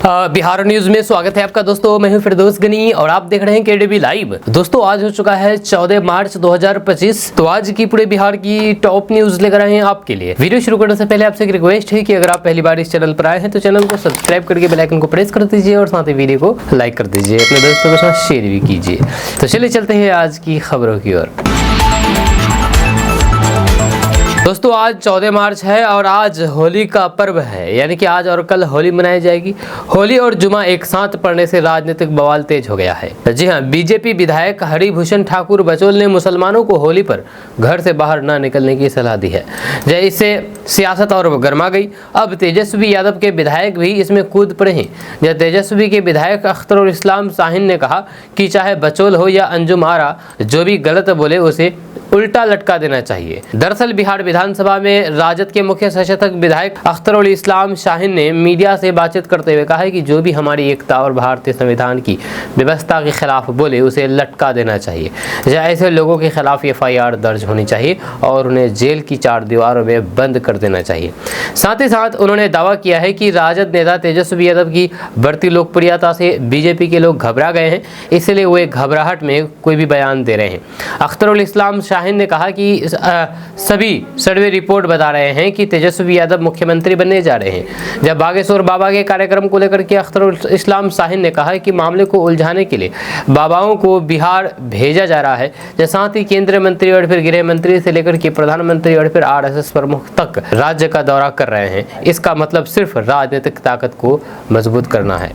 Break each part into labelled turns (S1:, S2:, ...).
S1: Bihar news में स्वागत है आपका दोस्तों। मैं हूं फिरदौस गनी और आप देख रहे हैं केडीबी लाइव। दोस्तों आज हो चुका है 14 मार्च 2025। तो आज की पूरे बिहार की टॉप न्यूज लेकर आए हैं आपके लिए। वीडियो शुरू करने से पहले आपसे एक रिक्वेस्ट है कि अगर आप पहली बार इस चैनल पर आए हैं तो चैनल को सब्सक्राइब करके बेल आइकन को प्रेस कर दीजिए और साथ ही वीडियो को लाइक कर दीजिए, अपने दोस्तों के साथ शेयर भी कीजिए। तो चलिए चलते हैं आज की खबरों की ओर। दोस्तों आज 14 मार्च है और आज होली का पर्व है, यानी कि आज और कल होली मनाई जाएगी। होली और जुमा एक साथ पड़ने से राजनीतिक बवाल तेज हो गया है। जी हां, बीजेपी विधायक हरिभूषण ठाकुर बचौल ने मुसलमानों को होली पर घर से बाहर न निकलने की सलाह दी है। इससे सियासत और गर्मा गई। अब तेजस्वी यादव के विधायक भी इसमें कूद पड़े हैं। तेजस्वी के विधायक अख्तरुल इस्लाम शाहीन ने कहा कि चाहे बचौल हो या अंजुम आरा, जो भी गलत बोले उसे उल्टा लटका देना चाहिए। दरअसल बिहार विधानसभा में राजद के मुख्य सचेतक विधायक अख्तरुल इस्लाम शाहीन ने मीडिया से बातचीत करते हुए कहा है कि जो भी हमारी एकता और भारतीय संविधान की व्यवस्था के खिलाफ बोले उसे लटका देना चाहिए। ऐसे लोगों के खिलाफ FIR दर्ज होनी चाहिए और उन्हें जेल की 4 दीवारों में बंद कर देना चाहिए। साथ ही साथ उन्होंने दावा किया है कि राजद नेता तेजस्वी यादव की बढ़ती लोकप्रियता से बीजेपी के लोग घबरा गए हैं, इसलिए वो एक घबराहट में कोई भी बयान दे रहे हैं। अख्तरुल इस्लाम शाहीन ने कहा कि सभी सर्वे रिपोर्ट बता रहे हैं कि तेजस्वी यादव मुख्यमंत्री बनने जा रहे हैं। जब बागेश्वर बाबा के कार्यक्रम को लेकर के अख्तरुल इस्लाम शाहीन ने कहा कि मामले को उलझाने के लिए बाबाओं को बिहार भेजा जा रहा है। साथ ही केंद्रीय मंत्री और फिर गृह मंत्री से लेकर के प्रधानमंत्री और फिर RSS प्रमुख तक राज्य का दौरा कर रहे हैं। इसका मतलब सिर्फ राजनीतिक ताकत को मजबूत करना है।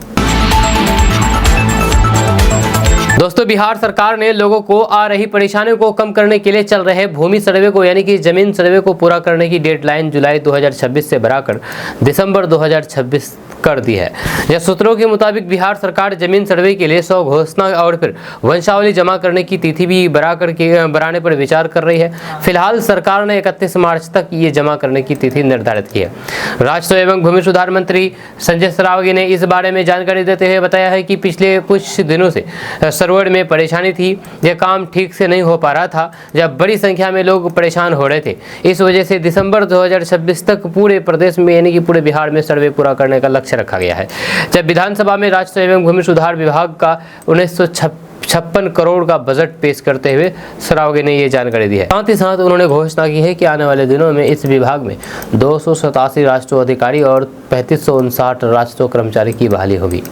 S1: दोस्तों बिहार सरकार ने लोगों को आ रही परेशानियों को कम करने के लिए चल रहे भूमि सर्वे को यानी कि जमीन सर्वे को पूरा करने की डेडलाइन जुलाई 2026 से बढ़ाकर दिसंबर 2026 कर दी है। सूत्रों के मुताबिक बिहार सरकार जमीन सर्वे के लिए 100 घोषणा और फिर वंशावली जमा करने की तिथि भी बढ़ाने पर विचार कर रही है। फिलहाल सरकार ने 31 मार्च तक ये जमा करने की तिथि निर्धारित की है। राजस्व एवं भूमि सुधार मंत्री संजय सरावगी ने इस बारे में जानकारी देते हुए बताया है कि पिछले कुछ दिनों से सर्वर में परेशानी थी, यह काम ठीक से नहीं हो पा रहा था, जब बड़ी संख्या में लोग परेशान हो रहे थे। इस वजह से दिसंबर 2026 तक पूरे प्रदेश में यानी कि पूरे बिहार में सर्वे पूरा करने का लक्ष्य रखा गया है। जब विधानसभा में राजस्व एवं भूमि सुधार विभाग का 1956 करोड़ का बजट पेश करते हुए सरावगी ने ये जानकारी दी है। साथ ही साथ उन्होंने घोषणा की है कि आने वाले दिनों में इस विभाग में 287 राजस्व अधिकारी और 3559 राजस्व कर्मचारी की बहाली होगी।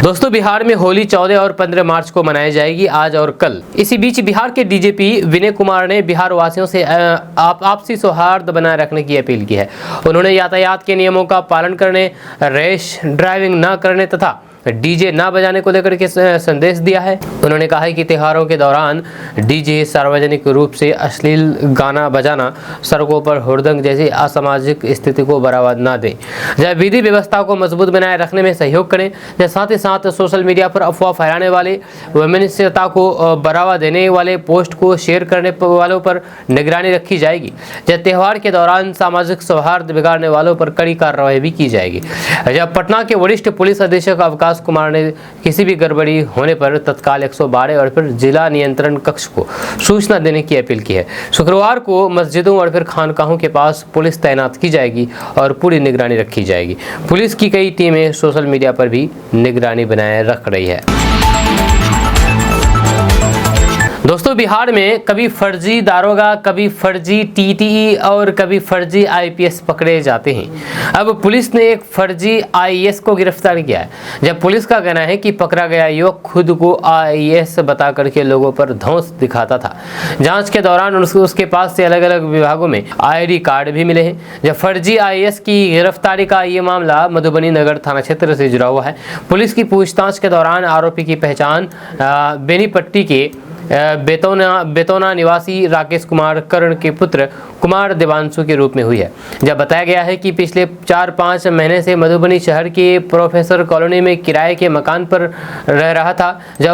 S1: दोस्तों बिहार में होली 14 और 15 मार्च को मनाई जाएगी, आज और कल। इसी बीच बिहार के DGP विनय कुमार ने बिहार वासियों से आपसी सौहार्द बनाए रखने की अपील की है। उन्होंने यातायात के नियमों का पालन करने, रैश ड्राइविंग न करने तथा DJ ना बजाने को लेकर के संदेश दिया है। उन्होंने कहा है कि त्योहारों के दौरान DJ सार्वजनिक रूप से अश्लील गाना बजाना, सड़कों पर हुड़दंग जैसी असामाजिक स्थिति को बढ़ावा न दें। जब विधि व्यवस्था को मजबूत बनाए रखने में सहयोग करें। साथ ही साथ सोशल मीडिया पर अफवाह फैलाने वाले, वैमनस्यता को बढ़ावा देने वाले पोस्ट को शेयर करने वालों पर निगरानी रखी जाएगी। जब त्यौहार के दौरान सामाजिक सौहार्द बिगाड़ने वालों पर कड़ी कार्रवाई भी की जाएगी। जब पटना के वरिष्ठ पुलिस अधीक्षक अवकाश कुमार ने किसी भी गड़बड़ी होने पर तत्काल 112 और फिर जिला नियंत्रण कक्ष को सूचना देने की अपील की है। शुक्रवार को मस्जिदों और फिर खानकाहों के पास पुलिस तैनात की जाएगी और पूरी निगरानी रखी जाएगी। पुलिस की कई टीमें सोशल मीडिया पर भी निगरानी बनाए रख रही है। दोस्तों बिहार में कभी फर्जी दारोगा, कभी फर्जी TTE और कभी फर्जी IPS पकड़े जाते हैं। अब पुलिस ने एक फर्जी IAS को गिरफ्तार किया है। जब पुलिस का कहना है कि पकड़ा गया युवक खुद को IAS बता करके लोगों पर धौंस दिखाता था। जांच के दौरान उसके पास से अलग अलग विभागों में ID कार्ड भी मिले हैं। जब फर्जी IAS की गिरफ्तारी का ये मामला मधुबनी नगर थाना क्षेत्र से जुड़ा हुआ है। पुलिस की पूछताछ के दौरान आरोपी की पहचान बेनीपट्टी के बेतौना निवासी राकेश कुमार कर्ण के पुत्र कुमार देवांशु के रूप में हुई है। जब बताया गया है कि पिछले 4-5 महीने से मधुबनी शहर के प्रोफेसर कॉलोनी में किराए के मकान पर रह रहा था। जब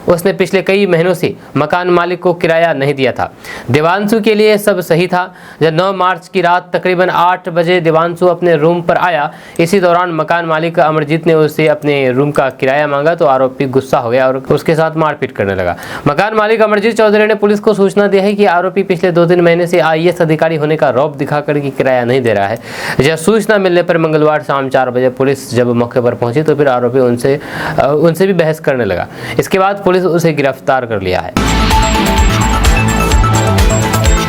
S1: उसने पिछले कई महीनों से मकान मालिक को किराया नहीं दिया था। देवांशु के लिए सब सही था। जब 9 मार्च की रात तकरीबन 8 बजे देवांशु अपने रूम पर आया। इसी दौरान मकान मालिक अमरजीत ने उससे अपने रूम का किराया मांगा तो आरोपी गुस्सा हो गया और उसके साथ मारपीट करने लगा। मकान मालिक अमरजीत चौधरी ने पुलिस को सूचना दी है कि आरोपी पिछले 2-3 महीने से IAS अधिकारी होने का रौब दिखाकर कि किराया नहीं दे रहा है। यह सूचना मिलने पर मंगलवार शाम 4 बजे पुलिस जब मौके पर पहुंची तो फिर आरोपी उनसे भी बहस करने लगा। इसके बाद पुलिस उसे गिरफ्तार कर लिया है।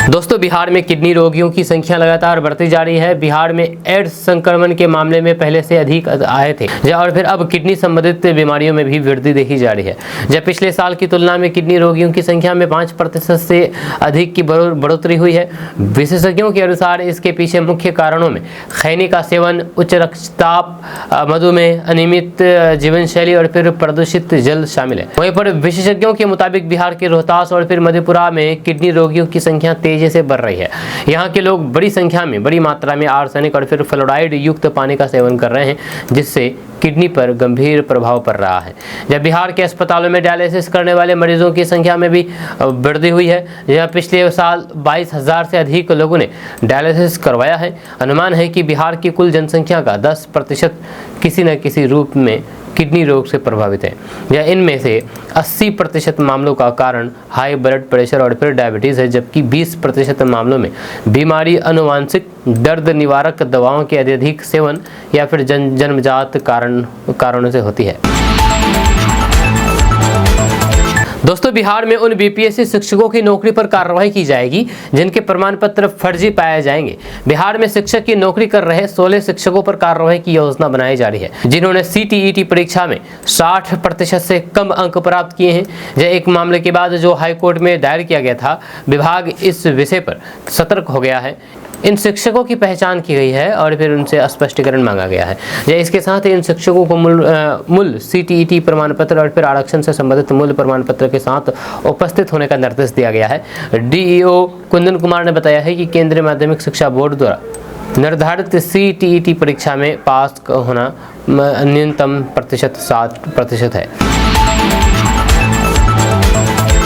S1: दोस्तों, बिहार में किडनी रोगियों की संख्या लगातार बढ़ती जा रही है। बिहार में एड्स संक्रमण के मामले में पहले से अधिक आए थे और फिर अब किडनी संबंधित बीमारियों में भी वृद्धि देखी जा रही है। जब पिछले साल की तुलना में किडनी रोगियों की संख्या में 5% से अधिक की बढ़ोतरी हुई है। विशेषज्ञों के अनुसार इसके पीछे मुख्य कारणों में खैनी का सेवन, उच्च रक्तचाप, मधुमेह, अनियमित जीवन शैली और फिर प्रदूषित जल शामिल है। वहीं पर विशेषज्ञों के मुताबिक बिहार के रोहतास और फिर मधेपुरा में किडनी रोगियों की संख्या तेजी से बढ़ रही है। यहाँ के लोग बड़ी मात्रा में आर्सेनिक और फिर फ्लोराइड युक्त पानी का सेवन कर रहे हैं, जिससे किडनी पर गंभीर प्रभाव पड़ रहा है। जब बिहार के अस्पतालों में डायलिसिस करने वाले मरीजों की संख्या में भी वृद्धि हुई है। यह पिछले साल 22,000 से अधिक लोगों ने डायलिसिस करवाया है। अनुमान है कि बिहार की कुल जनसंख्या का 10% किसी न किसी रूप में किडनी रोग से प्रभावित है। या इनमें से 80% मामलों का कारण हाई ब्लड प्रेशर और फिर डायबिटीज़ है, जबकि 20% मामलों में बीमारी अनुवांशिक, दर्द निवारक दवाओं के अत्यधिक सेवन या फिर जन्मजात कारणों से होती है। दोस्तों, बिहार में उन BPSC शिक्षकों की नौकरी पर कार्रवाई की जाएगी जिनके प्रमाण पत्र फर्जी पाए जाएंगे। बिहार में शिक्षक की नौकरी कर रहे 16 शिक्षकों पर कार्रवाई की योजना बनाई जा रही है, जिन्होंने CTET परीक्षा में 60% से कम अंक प्राप्त किए हैं। यह एक मामले के बाद जो हाईकोर्ट में दायर किया गया था। विभाग इस विषय पर सतर्क हो गया है। इन शिक्षकों की पहचान की गई है और फिर उनसे स्पष्टीकरण मांगा गया है। या इसके साथ ही इन शिक्षकों को मूल CTET प्रमाण पत्र और फिर आरक्षण से संबंधित मूल प्रमाण पत्र के साथ उपस्थित होने का निर्देश दिया गया है। DEO कुंदन कुमार ने बताया है कि केंद्रीय माध्यमिक शिक्षा बोर्ड द्वारा निर्धारित CTET परीक्षा में पास होना न्यूनतम प्रतिशत 60% है।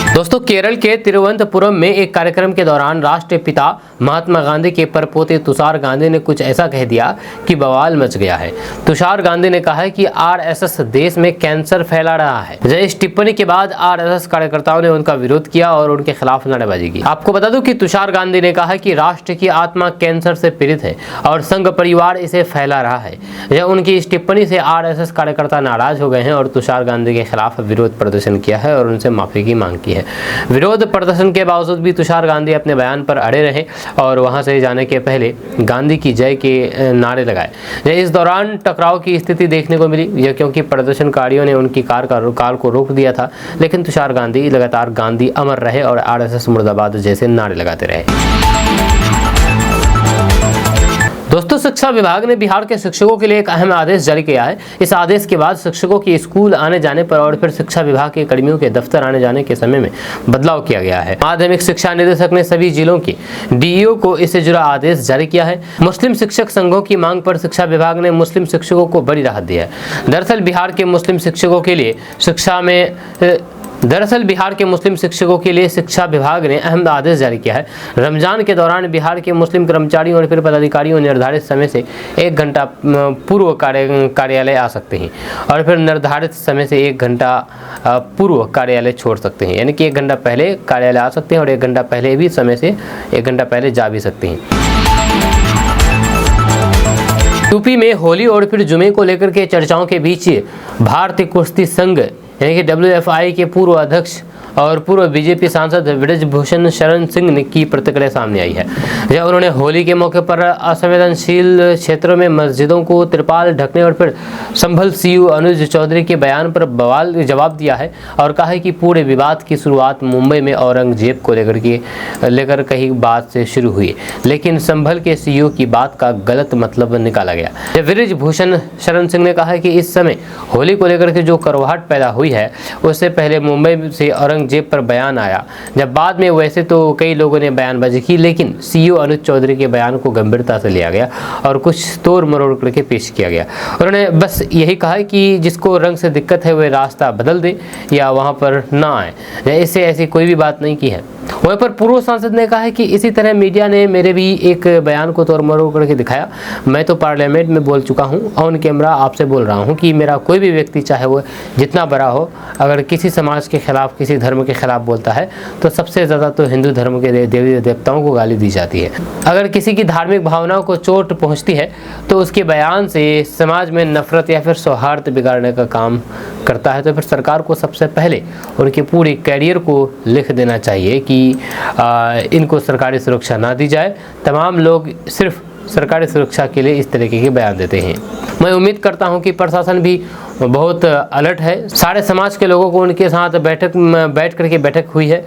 S1: दोस्तों, केरल के तिरुवनंतपुरम में एक कार्यक्रम के दौरान राष्ट्रपिता महात्मा गांधी के परपोते तुषार गांधी ने कुछ ऐसा कह दिया कि बवाल मच गया है। तुषार गांधी ने कहा है कि RSS देश में कैंसर फैला रहा है। इस टिप्पणी के बाद RSS कार्यकर्ताओं ने उनका विरोध किया और उनके खिलाफ नारेबाजी की। आपको बता दूं कि तुषार गांधी ने कहा कि राष्ट्र की आत्मा कैंसर से पीड़ित है और संघ परिवार इसे फैला रहा है। यह उनकी इस टिप्पणी से RSS कार्यकर्ता नाराज हो गए हैं और तुषार गांधी के खिलाफ विरोध प्रदर्शन किया है और उनसे माफी की मांग की है। विरोध प्रदर्शन के बावजूद भी तुषार गांधी अपने बयान पर अड़े रहे और वहां से जाने के पहले गांधी की जय के नारे लगाए। इस दौरान टकराव की स्थिति देखने को मिली, यह क्योंकि प्रदर्शनकारियों ने उनकी कार को रोक दिया था, लेकिन तुषार गांधी लगातार गांधी अमर रहे और RSS मुर्दाबाद जैसे नारे लगाते रहे। दोस्तों, शिक्षा विभाग ने बिहार के शिक्षकों के लिए एक अहम आदेश जारी किया है। इस आदेश के बाद शिक्षकों के स्कूल आने जाने पर और फिर शिक्षा विभाग के कर्मियों के दफ्तर आने जाने के समय में बदलाव किया गया है। माध्यमिक शिक्षा निदेशक ने सभी जिलों के DEO को इससे जुड़ा आदेश जारी किया है। मुस्लिम शिक्षक संघों की मांग पर शिक्षा विभाग ने मुस्लिम शिक्षकों को बड़ी राहत दी है। दरअसल बिहार के मुस्लिम शिक्षकों के लिए शिक्षा विभाग ने अहम आदेश जारी किया है। रमजान के दौरान बिहार के मुस्लिम कर्मचारियों और फिर पदाधिकारियों निर्धारित समय से 1 घंटा पूर्व कार्यालय आ सकते हैं और फिर निर्धारित समय से 1 घंटा पूर्व कार्यालय छोड़ सकते हैं। यानी कि 1 घंटा पहले कार्यालय आ सकते हैं और 1 घंटा पहले भी समय से 1 घंटा पहले जा भी सकते हैं। यूपी में होली और फिर जुमे को लेकर के चर्चाओं के बीच भारतीय कुश्ती संघ यानी कि WFI के पूर्व अध्यक्ष और पूर्व बीजेपी सांसद ब्रजभूषण शरण सिंह की प्रतिक्रिया सामने आई है। जब उन्होंने होली के मौके पर असंवेदनशील क्षेत्रों में मस्जिदों को तिरपाल ढकने और फिर संभल सीयू अनुज चौधरी के बयान पर बवाल जवाब दिया है और कहा है कि पूरे विवाद की शुरुआत मुंबई में औरंगजेब को लेकर कही बात से शुरू हुई, लेकिन संभल के सीयू की बात का गलत मतलब निकाला गया। जब ब्रजभूषण शरण सिंह ने कहा है कि इस समय होली को लेकर के जो करवाहट पैदा हुई है उससे पहले मुंबई से औरंगजेब पर बयान आया। जब बाद में वैसे तो कई लोगों ने बयानबाजी की, लेकिन सीयू अनुज चौधरी के बयान को गंभीरता से लिया गया और कुछ तोड़ मरोड़ करके पेश किया गया। उन्होंने बस यही कहा कि जिसको रंग से दिक्कत है वह रास्ता बदल दे या वहां पर ना आए। इससे ऐसी कोई भी बात नहीं की है। वहीं पर पूर्व सांसद ने कहा है कि इसी तरह मीडिया ने मेरे भी एक बयान को तोड़ मरोड़ करके दिखाया। मैं तो पार्लियामेंट में बोल चुका हूं, ऑन कैमरा आपसे बोल रहा हूं कि मेरा कोई भी व्यक्ति चाहे वो जितना बड़ा हो, अगर किसी समाज के खिलाफ, किसी धर्म धर्म के खिलाफ बोलता है तो सबसे ज़्यादा तो हिंदू धर्म के देवी देवताओं को गाली दी जाती है। अगर किसी की धार्मिक भावनाओं को चोट पहुंचती है तो उसके बयान से समाज में नफरत या फिर सौहार्द बिगाड़ने का काम करता है, तो फिर सरकार को सबसे पहले उनके पूरे कैरियर को लिख देना चाहिए कि इनको सरकारी सुरक्षा ना दी जाए। तमाम लोग सिर्फ सरकारी सुरक्षा के लिए इस तरीके के बयान देते हैं। मैं उम्मीद करता हूं कि प्रशासन भी बहुत अलर्ट है। सारे समाज के लोगों को उनके साथ बैठ करके बैठक हुई है।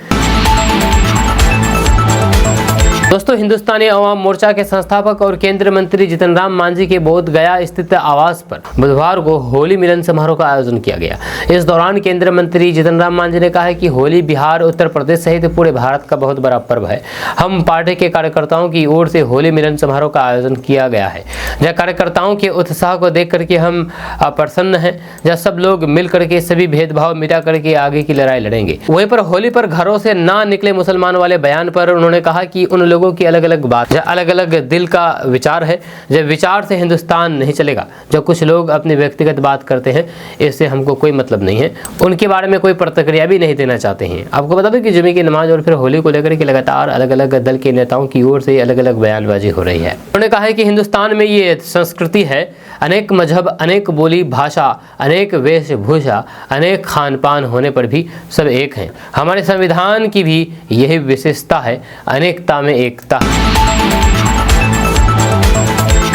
S1: दोस्तों, हिंदुस्तानी अवाम मोर्चा के संस्थापक और केंद्रीय मंत्री जीतन राम मांझी के बोध गया स्थित आवास पर बुधवार को होली मिलन समारोह का आयोजन किया गया। इस दौरान केंद्रीय मंत्री जीतन राम मांझी ने कहा है कि होली बिहार, उत्तर प्रदेश सहित पूरे भारत का बहुत बड़ा पर्व है। हम पार्टी के कार्यकर्ताओं की ओर से होली मिलन समारोह का आयोजन किया गया है। जहाँ कार्यकर्ताओं के उत्साह को देख करके हम प्रसन्न हैं, जहाँ सब लोग मिल करके सभी भेदभाव मिटा करके आगे की लड़ाई लड़ेंगे। वहीं पर होली पर घरों से ना निकले मुसलमान वाले बयान पर उन्होंने कहा कि उन लोगों की अलग अलग बात, अलग अलग दिल का विचार है। जब विचार से हिंदुस्तान नहीं चलेगा, जो कुछ लोग अपनी व्यक्तिगत बात करते हैं, इससे हमको कोई मतलब नहीं है। उनके बारे में कोई प्रतिक्रिया भी नहीं देना चाहते हैं। आपको बता दें कि जुमे की नमाज और फिर होली को लेकर के लगातार अलग अलग दल के नेताओं की ओर से अलग अलग बयानबाजी हो रही है। उन्होंने कहा है कि हिंदुस्तान में ये संस्कृति है, अनेक मजहब, अनेक बोली भाषा, अनेक वेशभूषा, अनेक खान पान होने पर भी सब एक हैं। हमारे संविधान की भी यही विशेषता है, अनेकता में एकता।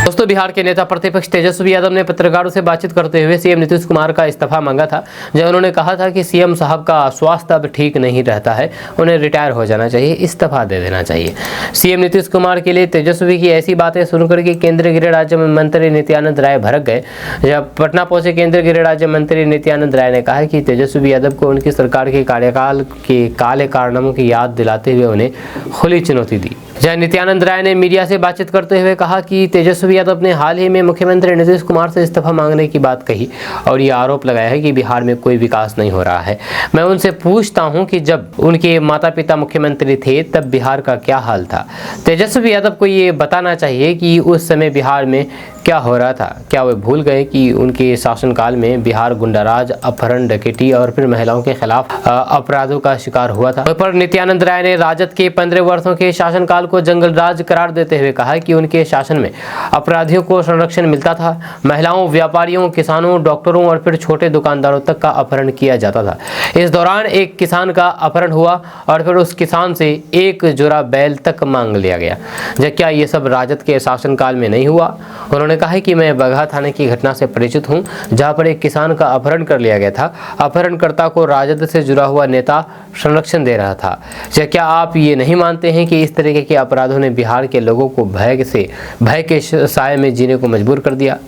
S1: दोस्तों, बिहार के नेता प्रतिपक्ष तेजस्वी यादव ने पत्रकारों से बातचीत करते हुए सीएम नीतीश कुमार का इस्तीफा मांगा था। जब उन्होंने कहा था कि सीएम साहब का स्वास्थ्य अब ठीक नहीं रहता है, उन्हें रिटायर हो जाना चाहिए, इस्तीफा दे देना चाहिए। सीएम नीतीश कुमार के लिए तेजस्वी की ऐसी बातें सुनकर के केंद्रीय गृह राज्य मंत्री नित्यानंद राय भड़क गए। जब पटना पहुंचे केंद्रीय गृह राज्य मंत्री नित्यानंद राय ने कहा कि तेजस्वी यादव को उनकी सरकार के कार्यकाल के काले कारनामों की याद दिलाते हुए उन्हें खुली चुनौती दी। जय नित्यानंद राय ने मीडिया से बातचीत करते हुए कहा कि तेजस्वी यादव ने हाल ही में मुख्यमंत्री नीतीश कुमार से इस्तीफा मांगने की बात कही और ये आरोप लगाया है कि बिहार में कोई विकास नहीं हो रहा है। मैं उनसे पूछता हूं कि जब उनके माता पिता मुख्यमंत्री थे तब बिहार का क्या हाल था। तेजस्वी यादव को ये बताना चाहिए कि उस समय बिहार में क्या हो रहा था। क्या वे भूल गए कि उनके शासनकाल में बिहार गुंडाराज, अपहरण, डकैती और फिर महिलाओं के खिलाफ अपराधों का शिकार हुआ था। पर नित्यानंद राय ने राजद के 15 वर्षों के शासनकाल को जंगल राज करार देते हुए कहा कि उनके शासन में अपराधियों को संरक्षण मिलता था। महिलाओं, व्यापारियों, किसानों, डॉक्टरों और फिर छोटे दुकानदारों तक का अपहरण किया जाता था। इस दौरान एक किसान का अपहरण हुआ और फिर उस किसान से एक जोड़ा बैल तक मांग लिया गया। जब क्या ये सब राजद के शासनकाल में नहीं हुआ? उन्होंने कहा है कि मैं बगहा थाने की घटना से परिचित हूं, जहां पर एक किसान का अपहरण कर लिया गया था। अपहरणकर्ता को राजद से जुड़ा हुआ नेता संरक्षण दे रहा था। क्या आप ये नहीं मानते हैं कि इस तरीके के अपराधों ने बिहार के लोगों को भय के साए में जीने को मजबूर कर दिया?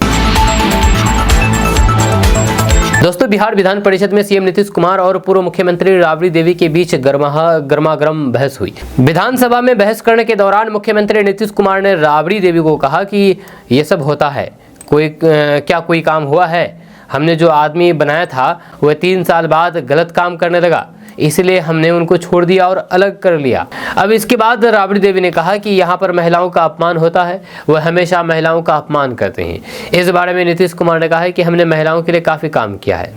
S1: दोस्तों, बिहार विधान परिषद में सीएम नीतीश कुमार और पूर्व मुख्यमंत्री राबड़ी देवी के बीच गर्मागर्म बहस हुई। विधानसभा में बहस करने के दौरान मुख्यमंत्री नीतीश कुमार ने राबड़ी देवी को कहा कि ये सब होता है, कोई काम हुआ है? हमने जो आदमी बनाया था वह 3 साल बाद गलत काम करने लगा, इसलिए हमने उनको छोड़ दिया और अलग कर लिया। अब इसके बाद राबड़ी देवी ने कहा कि यहाँ पर महिलाओं का अपमान होता है, वह हमेशा महिलाओं का अपमान करते हैं। इस बारे में नीतीश कुमार ने कहा है कि हमने महिलाओं के लिए काफ़ी काम किया है।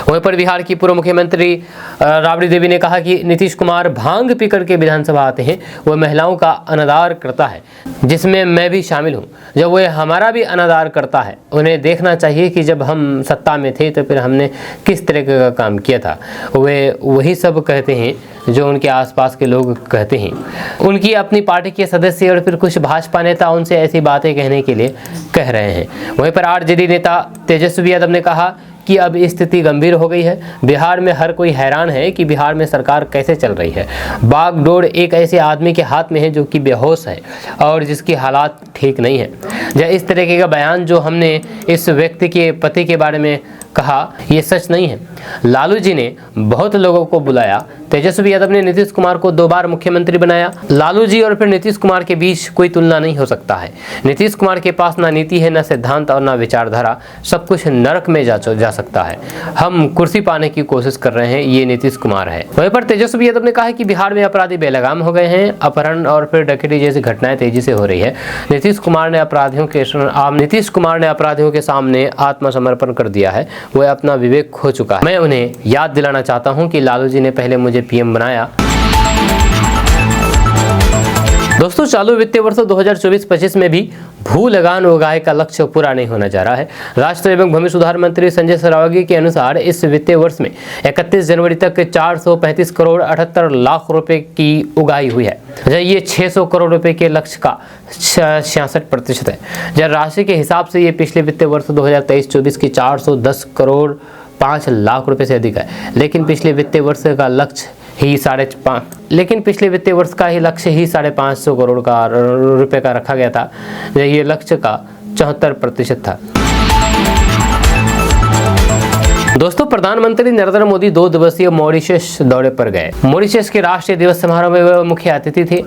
S1: वहीं पर बिहार की पूर्व मुख्यमंत्री राबड़ी देवी ने कहा कि नीतीश कुमार भांग पी करके विधानसभा आते हैं, वह महिलाओं का अनादर करता है, जिसमें मैं भी शामिल हूँ। जब वह हमारा भी अनादर करता है, उन्हें देखना चाहिए कि जब हम सत्ता में थे तो फिर हमने किस तरह का काम किया था। वे वही सब कहते हैं जो उनके आसपास के लोग कहते हैं। उनकी अपनी पार्टी के सदस्य और फिर कुछ भाजपा नेता उनसे ऐसी बातें कहने के लिए कह रहे हैं। वहीं पर आरजेडी नेता तेजस्वी यादव ने कहा कि अब स्थिति गंभीर हो गई है। बिहार में हर कोई हैरान है कि बिहार में सरकार कैसे चल रही है। बागडोर एक ऐसे आदमी के हाथ में है जो कि बेहोश है और जिसकी हालात ठीक नहीं है। या इस तरीके का बयान जो हमने इस व्यक्ति के पति के बारे में कहा, ये सच नहीं है। लालू जी ने बहुत लोगों को बुलाया। तेजस्वी यादव ने नीतीश कुमार को 2 बार मुख्यमंत्री बनाया। लालू जी और फिर नीतीश कुमार के बीच कोई तुलना नहीं हो सकता है। नीतीश कुमार के पास ना नीति है, ना सिद्धांत और ना विचारधारा। सब कुछ नरक में जा सकता है। हम कुर्सी पाने की कोशिश कर रहे हैं, ये नीतीश कुमार है। वहीं पर तेजस्वी यादव ने कहा है कि बिहार में अपराधी बेलगाम हो गए हैं। अपहरण और फिर डकैती जैसी घटनाएं तेजी से हो रही है। नीतीश कुमार ने अपराधियों के सामने आत्मसमर्पण कर दिया है। वह अपना विवेक खो चुका है। मैं उन्हें याद दिलाना चाहता हूं कि लालू जी ने पहले मुझे पीएम बनाया। दोस्तों, चालू वित्तीय वर्ष 2024-25 में भी भू लगान उगाहे का लक्ष्य पूरा नहीं होने जा रहा है। राष्ट्र एवं भूमि सुधार मंत्री संजय सरावगी के अनुसार इस वित्तीय वर्ष में 31 जनवरी तक 435 करोड़ 78 लाख रुपए की उगाही हुई है। ये 600 करोड़ रुपए के लक्ष्य का 66% है। जब राशि के हिसाब से ये पिछले वित्तीय वर्ष 2023-24 की 410 करोड़ 5 लाख रुपए से अधिक है। लेकिन पिछले वित्तीय वर्ष का लक्ष्य ही 550 करोड़ का रुपए का रखा गया था। ये लक्ष्य का 74% था। दोस्तों, प्रधानमंत्री नरेंद्र मोदी 2 दिवसीय मॉरिशस दौरे पर गए। मॉरिशस के राष्ट्रीय दिवस समारोह में वे मुख्य अतिथि थे।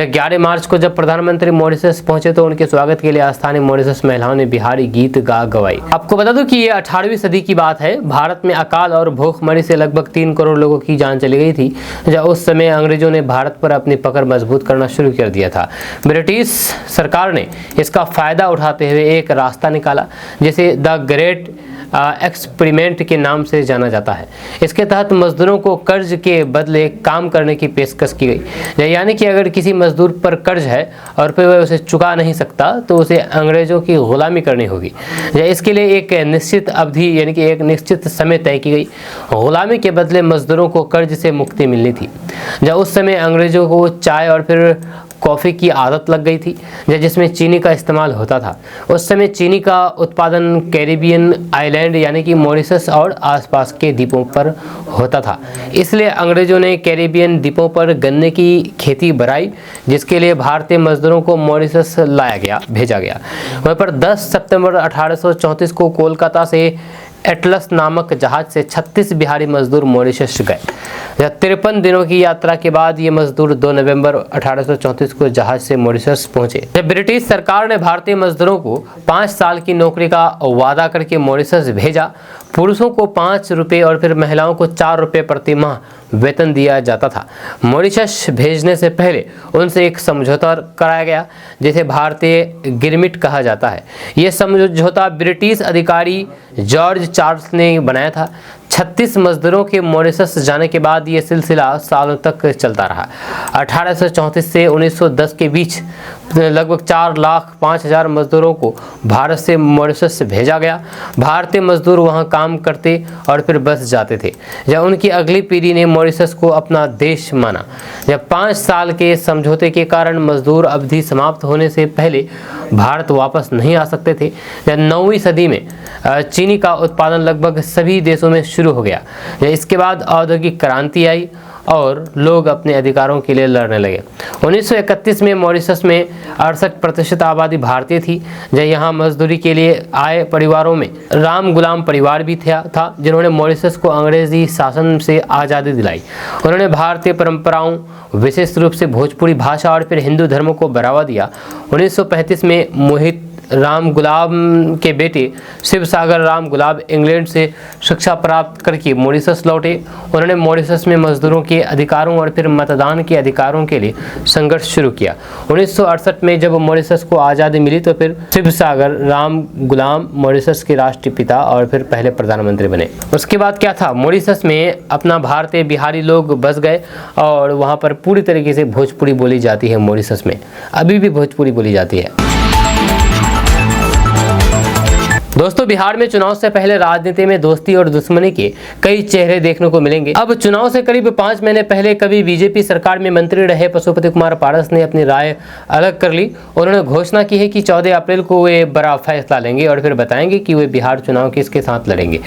S1: 11 मार्च को जब प्रधानमंत्री मॉरिशस पहुंचे तो उनके स्वागत के लिए स्थानीय मॉरिशस महिलाओं ने बिहारी गीत गवाई। आपको बता दूं कि ये 18वीं सदी की बात है। भारत में अकाल और भूखमरी से लगभग 3 करोड़ लोगों की जान चली गई थी। जब उस समय अंग्रेजों ने भारत पर अपनी पकड़ मजबूत करना शुरू कर दिया था। ब्रिटिश सरकार ने इसका फायदा उठाते हुए एक रास्ता निकाला जिसे द ग्रेट एक्सपेरिमेंट के नाम से जाना जाता है। इसके तहत मजदूरों को कर्ज के बदले काम करने की पेशकश की गई। यानी कि अगर किसी मजदूर पर कर्ज है और फिर वह उसे चुका नहीं सकता तो उसे अंग्रेजों की गुलामी करनी होगी। इसके लिए एक निश्चित अवधि यानी कि एक निश्चित समय तय की गई। गुलामी के बदले मजदूरों को कर्ज से मुक्ति मिलनी थी। जब उस समय अंग्रेजों को चाय और फिर कॉफ़ी की आदत लग गई थी जिसमें चीनी का इस्तेमाल होता था। उस समय चीनी का उत्पादन कैरिबियन आइलैंड यानी कि मॉरिशस और आसपास के द्वीपों पर होता था। इसलिए अंग्रेजों ने कैरिबियन द्वीपों पर गन्ने की खेती बढ़ाई, जिसके लिए भारतीय मजदूरों को मॉरिशस भेजा गया। वहीं पर 10 सितंबर 1834 को कोलकाता से एटलस नामक जहाज से 36 बिहारी मजदूर मॉरिशस गए। 53 दिनों की यात्रा के बाद ये मजदूर 2 नवंबर 1834 को जहाज से मॉरिशस पहुंचे। जब ब्रिटिश सरकार ने भारतीय मजदूरों को 5 साल की नौकरी का वादा करके मॉरिशस भेजा। पुरुषों को 5 रुपये और फिर महिलाओं को 4 रुपये प्रति माह वेतन दिया जाता था। मॉरिशस भेजने से पहले उनसे एक समझौता कराया गया जिसे भारतीय गिरमिट कहा जाता है। यह समझौता ब्रिटिश अधिकारी जॉर्ज चार्ल्स ने बनाया था। 36 मजदूरों के मॉरिशस जाने के बाद ये सिलसिला सालों तक चलता रहा। 1834 से 1910 के बीच लगभग 4,05,000 मजदूरों को भारत से मॉरिशस भेजा गया। भारतीय मजदूर वहां काम करते और फिर बस जाते थे। जब उनकी अगली पीढ़ी ने मॉरिशस को अपना देश माना। जब 5 साल के समझौते के कारण मजदूर अवधि समाप्त होने से पहले भारत वापस नहीं आ सकते थे। जब 9वीं सदी में चीनी का उत्पादन लगभग सभी देशों में शुरू हो गया। इसके बाद औद्योगिक क्रांति आई और लोग अपने अधिकारों के लिए लड़ने लगे। 1931 में मॉरिशस में 68% आबादी भारतीय थी। जब यहाँ मजदूरी के लिए आए परिवारों में राम गुलाम परिवार भी था जिन्होंने मॉरिशस को अंग्रेजी शासन से आज़ादी दिलाई। उन्होंने भारतीय परंपराओं विशेष रूप से भोजपुरी भाषा और फिर हिंदू धर्म को बढ़ावा दिया। 1935 में मोहित राम गुलाब के बेटे शिव सागर राम गुलाब इंग्लैंड से शिक्षा प्राप्त करके मॉरिशस लौटे। उन्होंने मॉरिशस में मजदूरों के अधिकारों और फिर मतदान के अधिकारों के लिए संघर्ष शुरू किया। 1968 में जब मॉरिशस को आज़ादी मिली तो फिर शिव सागर राम गुलाम मॉरिशस के राष्ट्रपिता और फिर पहले प्रधानमंत्री बने। उसके बाद क्या था, मॉरिशस में अपना भारतीय बिहारी लोग बस गए और वहाँ पर पूरी तरीके से भोजपुरी बोली जाती है। मॉरिशस में अभी भी भोजपुरी बोली जाती है। दोस्तों, बिहार में चुनाव से पहले राजनीति में दोस्ती और दुश्मनी के कई चेहरे देखने को मिलेंगे। अब चुनाव से करीब 5 महीने पहले कभी बीजेपी सरकार में मंत्री रहे पशुपति कुमार पारस ने अपनी राय अलग कर ली। उन्होंने घोषणा की है कि 14 अप्रैल को वे बड़ा फैसला लेंगे और फिर बताएंगे कि वे बिहार चुनाव किसके साथ लड़ेंगे।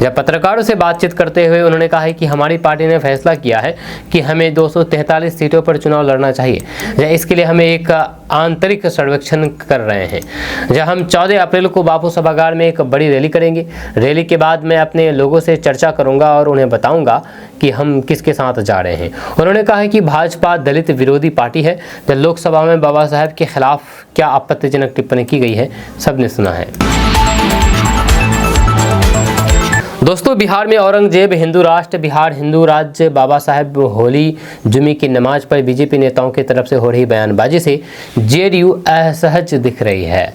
S1: जब पत्रकारों से बातचीत करते हुए उन्होंने कहा है कि हमारी पार्टी ने फैसला किया है कि हमें 243 सीटों पर चुनाव लड़ना चाहिए। इसके लिए हमें एक आंतरिक सर्वेक्षण कर रहे हैं। जब हम 14 अप्रैल को बापू सभागार में एक बड़ी रैली करेंगे। रैली के बाद मैं अपने लोगों से चर्चा करूंगा और उन्हें बताऊंगा कि हम किसके साथ जा रहे हैं। उन्होंने कहा है कि भाजपा दलित विरोधी पार्टी है। जब लोकसभा में बाबा साहब के खिलाफ क्या आपत्तिजनक टिप्पणी की गई है, सबने सुना है। दोस्तों, बिहार में औरंगजेब हिंदू राष्ट्र, बिहार हिंदू राज्य, बाबा साहेब होली जुमे की नमाज पर बीजेपी नेताओं की तरफ से हो रही बयानबाजी से जेडीयू असहज दिख रही है।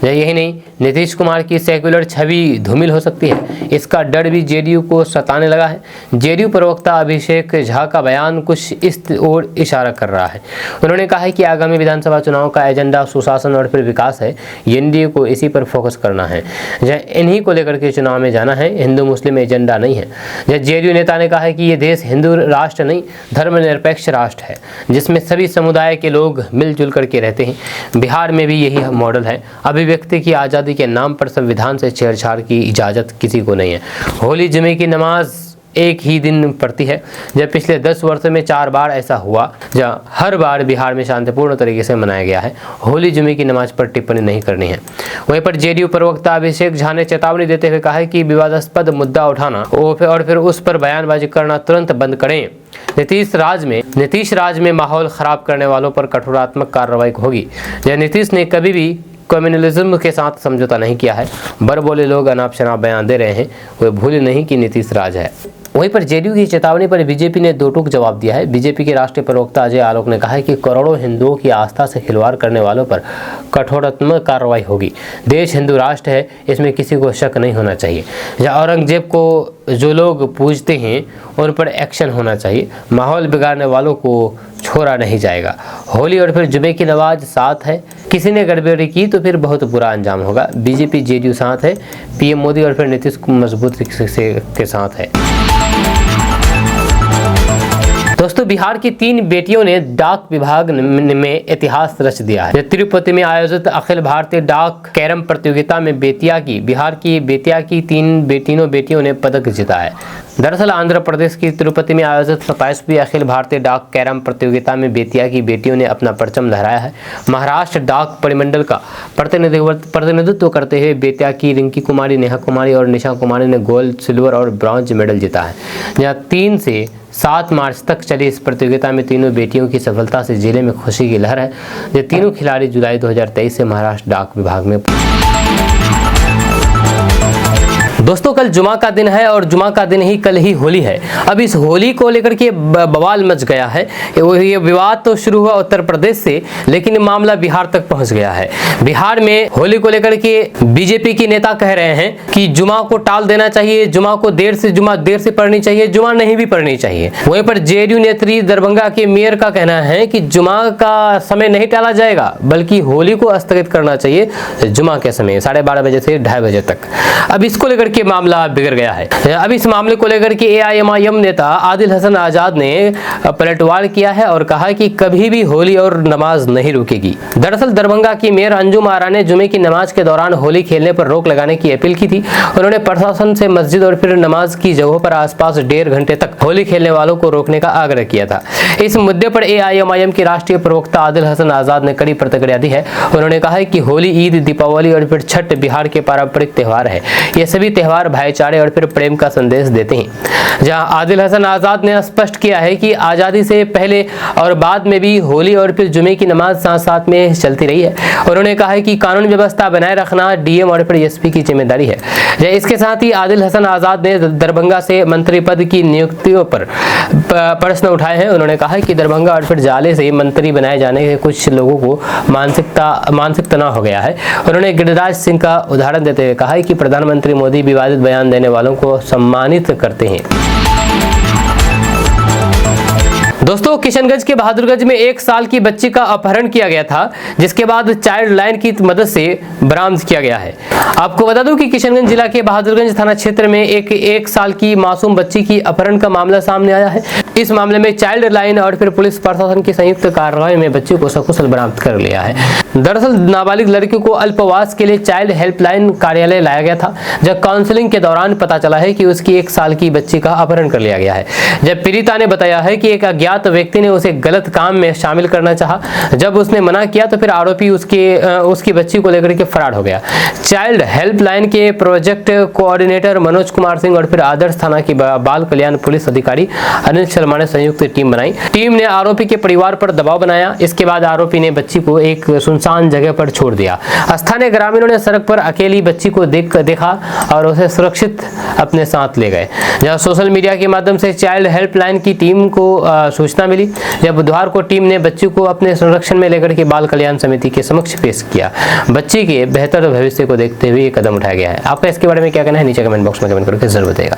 S1: यही नहीं, नीतीश कुमार की सेक्युलर छवि धूमिल हो सकती है, इसका डर भी जेडीयू को सताने लगा है। जेडीयू प्रवक्ता अभिषेक झा का बयान कुछ इस ओर इशारा कर रहा है। उन्होंने कहा है कि आगामी विधानसभा चुनाव का एजेंडा सुशासन और फिर विकास है, एनडीए को इसी पर फोकस करना है, इन्हीं को लेकर के चुनाव में जाना है, हिंदू मुस्लिम एजेंडा नहीं है। जेडीयू नेता ने कहा है कि ये देश हिंदू राष्ट्र नहीं, धर्मनिरपेक्ष राष्ट्र है, जिसमें सभी समुदाय के लोग मिलजुल करके रहते हैं। बिहार में भी यही मॉडल है। अभिव्यक्ति की आज़ादी के नाम पर संविधान से छेड़छाड़ की इजाज़त किसी को नहीं है। होली जुमे की नमाज एक ही दिन पड़ती है, जब पिछले 10 वर्षों में 4 बार ऐसा हुआ, जहाँ हर बार बिहार में शांतिपूर्ण तरीके से मनाया गया है। होली जुमे की नमाज पर टिप्पणी नहीं करनी है। वहीं पर जेडीयू प्रवक्ता अभिषेक झा ने चेतावनी देते हुए कहा है कि विवादास्पद मुद्दा उठाना और फिर उस पर बयानबाजी करना तुरंत बंद करें। नीतीश राज में माहौल खराब करने वालों पर कठोरात्मक कार्रवाई होगी। नीतीश ने कभी भी कम्युनलिज्म के साथ समझौता नहीं किया है। बड़बोले लोग अनाप शनाप बयान दे रहे हैं, वे भूले नहीं कि नीतीश राज है। वहीं पर जेडीयू की चेतावनी पर बीजेपी ने दो टूक जवाब दिया है। बीजेपी के राष्ट्रीय प्रवक्ता अजय आलोक ने कहा है कि करोड़ों हिंदुओं की आस्था से खिलवाड़ करने वालों पर कठोरात्मक कार्रवाई होगी। देश हिंदू राष्ट्र है, इसमें किसी को शक नहीं होना चाहिए। जहाँ औरंगजेब को जो लोग पूजते हैं उन पर एक्शन होना चाहिए। माहौल बिगाड़ने वालों को छोड़ा नहीं जाएगा। होली और फिर जुमे की नमाज साथ है, किसी ने गड़बड़ी की तो फिर बहुत बुरा अंजाम होगा। बीजेपी जेडीयू साथ है, पीएम मोदी और फिर नीतीश मजबूत के साथ है। दोस्तों, बिहार की 3 बेटियों ने डाक विभाग में इतिहास रच दिया है। तिरुपति में आयोजित अखिल भारतीय डाक कैरम प्रतियोगिता में बिहार की बेतिया की 3 बेटियों ने पदक जीता है। दरअसल आंध्र प्रदेश की तिरुपति में आयोजित 27वीं अखिल भारतीय डाक कैरम प्रतियोगिता में बेतिया की बेटियों ने अपना परचम लहराया है। महाराष्ट्र डाक परिमंडल का प्रतिनिधित्व करते हुए बेतिया की रिंकी कुमारी, नेहा कुमारी और निशा कुमारी ने गोल्ड, सिल्वर और ब्रॉन्ज मेडल जीता है। जहाँ 3 से 7 मार्च तक चली इस प्रतियोगिता में तीनों बेटियों की सफलता से जिले में खुशी की लहर है। ये तीनों खिलाड़ी जुलाई 2023 से महाराष्ट्र डाक विभाग में। दोस्तों, कल जुमा का दिन है और जुमा का दिन ही कल ही होली है। अब इस होली को लेकर के बवाल मच गया है। ये विवाद तो शुरू हुआ उत्तर प्रदेश से, लेकिन मामला बिहार तक पहुंच गया है। बिहार में होली को लेकर के बीजेपी के नेता कह रहे हैं कि जुमा को टाल देना चाहिए, जुमा को देर से पढ़नी चाहिए, जुमा नहीं भी पढ़नी चाहिए। वहीं पर जेडीयू नेत्री दरभंगा के मेयर का कहना है कि जुमा का समय नहीं टाला जाएगा, बल्कि होली को स्थगित करना चाहिए जुमा के समय 12:30 बजे से 2:30 बजे तक। अब इसको लेकर के मामला बिगड़ गया है। अब इस मामले को लेकर के एआईएमआईएम नेता आदिल हसन आजाद ने पलटवार किया है और कहा कि कभी भी होली और नमाज नहीं रुकेगी। दरअसल दरभंगा की मेयर अंजुम आरा ने जुमे की नमाज के दौरान होली खेलने पर रोक लगाने की अपील की थी। उन्होंने प्रशासन से मस्जिद और फिर नमाज की जगहों पर आसपास 1.5 घंटे तक होली खेलने वालों को रोकने का आग्रह किया था। इस मुद्दे पर एआईएमआईएम के राष्ट्रीय प्रवक्ता आदिल हसन आजाद ने कड़ी प्रतिक्रिया दी है। उन्होंने कहा है कि होली, ईद, दीपावली और फिर छठ बिहार के पारंपरिक त्योहार है। ये सभी त्योहार भाईचारे और फिर प्रेम का संदेश देते हैं। जहां आदिल हसन आजाद ने स्पष्ट किया है कि आज़ादी से पहले और बाद में भी होली और फिर जुमे की नमाज साथ साथ में चलती रही है। उन्होंने कहा है कि कानून व्यवस्था बनाए रखना डीएम और फिर एसपी की जिम्मेदारी है। इसके साथ ही आदिल हसन आजाद ने दरभंगा से मंत्री पद की नियुक्तियों पर प्रश्न उठाए हैं। उन्होंने कहा कि दरभंगा और फिर जाले से मंत्री बनाए जाने के कुछ लोगों को मानसिक तनाव हो गया है। उन्होंने गिरिराज सिंह का उदाहरण देते हुए कहा कि प्रधानमंत्री मोदी विवादित बयान देने वालों को सम्मानित करते हैं। दोस्तों, किशनगंज के बहादुरगंज में 1 साल की बच्ची का अपहरण किया गया था, जिसके बाद चाइल्ड लाइन की मदद से बरामद किया गया है। आपको बता दूं कि किशनगंज जिला के बहादुरगंज थाना क्षेत्र में एक साल की मासूम बच्ची की अपहरण का मामला सामने आया है। इस मामले में चाइल्ड लाइन और फिर पुलिस प्रशासन की संयुक्त कार्रवाई में बच्ची को सकुशल बरामद कर लिया है। दरअसल नाबालिग लड़की को अल्पवास के लिए चाइल्ड हेल्पलाइन कार्यालय लाया गया था, जब काउंसलिंग के दौरान पता चला है कि उसकी 1 साल की बच्ची का अपहरण कर लिया गया है। जब पीड़िता ने बताया है कि एक अज्ञात तो व्यक्ति ने उसे गलत काम में शामिल करना चाहा। जब उसने मना किया तो फिर आरोपी उसकी बच्ची को लेकर के फरार हो गया। चाइल्ड हेल्पलाइन के प्रोजेक्ट कोऑर्डिनेटर मनोज कुमार सिंह और फिर आदर्श थाना की बाल कल्याण पुलिस अधिकारी अनिल शर्मा ने संयुक्त टीम बनाई। टीम ने आरोपी के परिवार पर दबाव बनाया। इसके बाद आरोपी ने बच्ची को एक सुनसान जगह पर छोड़ दिया। स्थानीय ग्रामीणों ने सड़क पर अकेली बच्ची को देखा और उसे सुरक्षित अपने साथ ले गए। जहां सोशल मीडिया के माध्यम से चाइल्ड हेल्पलाइन की टीम को सूचना मिली। जब बुधवार को टीम ने बच्ची को अपने संरक्षण में लेकर के बाल कल्याण समिति के समक्ष पेश किया। बच्ची के बेहतर भविष्य को देखते हुए ये कदम उठाया गया है। आपका इसके बारे में क्या कहना है, नीचे कमेंट बॉक्स में कमेंट करके जरूर बताइएगा।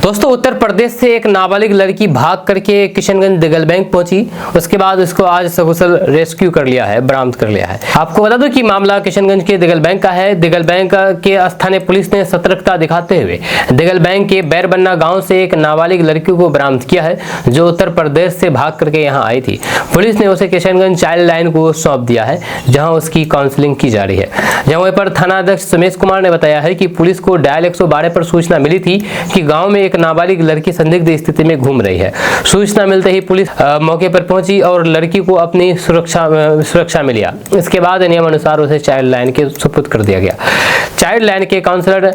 S1: दोस्तों, उत्तर प्रदेश से एक नाबालिग लड़की भाग करके किशनगंज दिगल बैंक पहुंची। उसके बाद उसको आज सकुशल रेस्क्यू कर लिया है, बरामद कर लिया है। आपको बता दूं कि मामला किशनगंज के दिगल बैंक का है। दिगल बैंक के स्थानीय पुलिस ने सतर्कता दिखाते हुए दिगल बैंक के बैरबन्ना गांव से एक नाबालिग लड़की को बरामद किया है, जो उत्तर प्रदेश से भाग करके यहाँ आई थी। पुलिस ने उसे किशनगंज चाइल्ड लाइन को सौंप दिया है, जहाँ उसकी काउंसलिंग की जा रही है। जहाँ पर थानाध्यक्ष सुमेश कुमार ने बताया है कि पुलिस को डायल 112 पर सूचना मिली थी कि गाँव में एक नाबालिग लड़की संदिग्ध स्थिति में घूम रही है। सूचना मिलते ही पुलिस मौके पर पहुंची और लड़की को अपनी सुरक्षा में लिया। इसके बाद नियमानुसार उसे चाइल्ड लाइन के सुपुर्द कर दिया गया। चाइल्ड लाइन के काउंसलर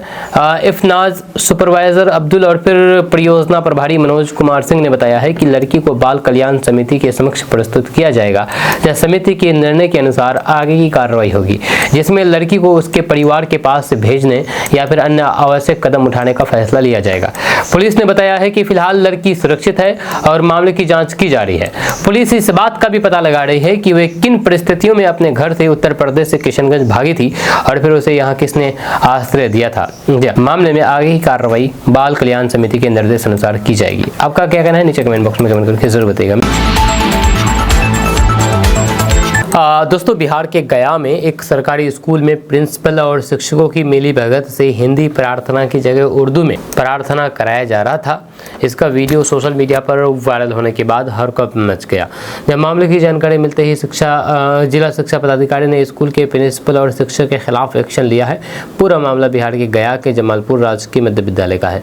S1: इफनाज, सुपरवाइजर अब्दुल और फिर परियोजना प्रभारी मनोज कुमार सिंह ने बताया है कि लड़की को बाल कल्याण समिति के समक्ष प्रस्तुत किया जाएगा। जहाँ समिति के निर्णय के अनुसार आगे की कार्रवाई होगी, जिसमें लड़की को उसके परिवार के पास भेजने या फिर अन्य आवश्यक कदम उठाने का फैसला लिया जाएगा। पुलिस ने बताया है कि फिलहाल लड़की सुरक्षित है और मामले की जांच की जा रही है। पुलिस इस बात का भी पता लगा रही है कि वे किन परिस्थितियों में अपने घर से उत्तर प्रदेश से किशनगंज भागी थी और फिर उसे यहाँ किसने आश्रय दिया था। मामले में आगे की कार्रवाई बाल कल्याण समिति के निर्देश अनुसार की जाएगी। आपका क्या कहना है, नीचे कमेंट बॉक्स में कमेंट करके जरूर बताइएगा। दोस्तों, बिहार के गया में एक सरकारी स्कूल में प्रिंसिपल और शिक्षकों की मिली भगत से हिंदी प्रार्थना की जगह उर्दू में प्रार्थना कराया जा रहा था। इसका वीडियो सोशल मीडिया पर वायरल होने के बाद हड़कंप मच गया। जब मामले की जानकारी मिलते ही जिला शिक्षा पदाधिकारी ने स्कूल के प्रिंसिपल और शिक्षक के खिलाफ एक्शन लिया है। पूरा मामला बिहार के गया के जमालपुर राजकीय मध्य विद्यालय का है।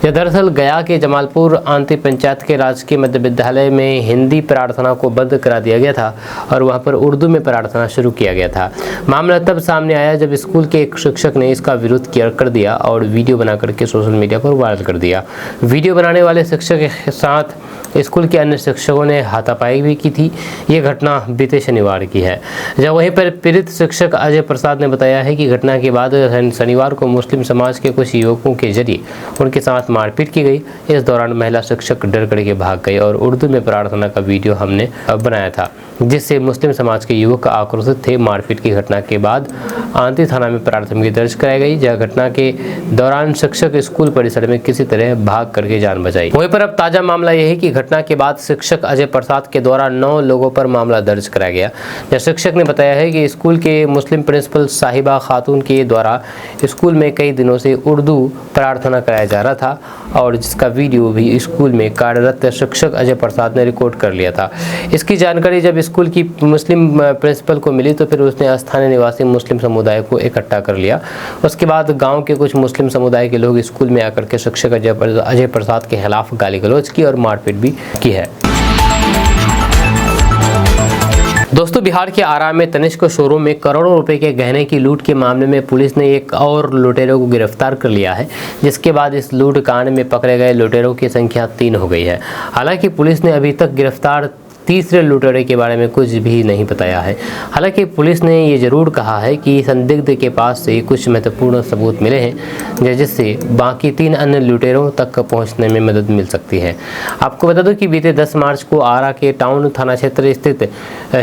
S1: यह दरअसल गया के जमालपुर आंती पंचायत के राजकीय मध्य विद्यालय में हिंदी प्रार्थना को बंद करा दिया गया था और वहाँ पर उर्दू में प्रार्थना शुरू किया गया था। मामला तब सामने आया जब स्कूल के एक शिक्षक ने इसका विरोध कर दिया और वीडियो बना करके सोशल मीडिया पर वायरल कर दिया। वीडियो बनाने वाले शिक्षक के साथ स्कूल के अन्य शिक्षकों ने हाथापाई भी की थी। ये घटना बीते शनिवार की है। जब वहीं पर पीड़ित शिक्षक अजय प्रसाद ने बताया है कि घटना के बाद शनिवार को मुस्लिम समाज के कुछ युवकों के जरिए उनके साथ मारपीट की गई। इस दौरान महिला शिक्षक डर करके भाग गई और उर्दू में प्रार्थना का वीडियो हमने बनाया था, जिससे मुस्लिम समाज के युवक आक्रोशित थे। मारपीट की घटना के बाद आंती थाना में प्राथमिकी दर्ज कराई गई, जहां घटना के दौरान शिक्षक स्कूल परिसर में किसी तरह भाग करके जान बचाई। वहीं पर अब ताजा मामला यह है कि घटना के बाद शिक्षक अजय प्रसाद के द्वारा 9 लोगों पर मामला दर्ज कराया गया। जहां शिक्षक ने बताया है कि स्कूल के मुस्लिम प्रिंसिपल साहिबा खातून के द्वारा स्कूल में कई दिनों से उर्दू प्रार्थना कराया जा रहा था और जिसका वीडियो भी स्कूल में कार्यरत शिक्षक अजय प्रसाद ने रिकॉर्ड कर लिया था। इसकी जानकारी जब स्कूल की मुस्लिम प्रिंसिपल को मिली तो फिर उसने स्थानीय निवासी मुस्लिम समुदाय को इकट्ठा कर लिया। उसके बाद गांव के कुछ मुस्लिम समुदाय के लोग स्कूल में आकर के शिक्षक अजय प्रसाद के खिलाफ गाली गलौज की और मारपीट भी की है। दोस्तों, बिहार के आरा में तनिष्क शोरूम में करोड़ों रुपए के गहने की लूट के मामले में पुलिस ने एक और लुटेरों को गिरफ्तार कर लिया है, जिसके बाद इस लूट कांड में पकड़े गए लुटेरों की संख्या 3 हो गई है। हालांकि पुलिस ने अभी तक गिरफ्तार तीसरे लुटेरे के बारे में कुछ भी नहीं बताया है। हालांकि पुलिस ने ये जरूर कहा है कि संदिग्ध के पास से कुछ महत्वपूर्ण सबूत मिले हैं, जिससे बाकी 3 अन्य लुटेरों तक पहुंचने में मदद मिल सकती है। आपको बता दूं कि बीते 10 मार्च को आरा के टाउन थाना क्षेत्र स्थित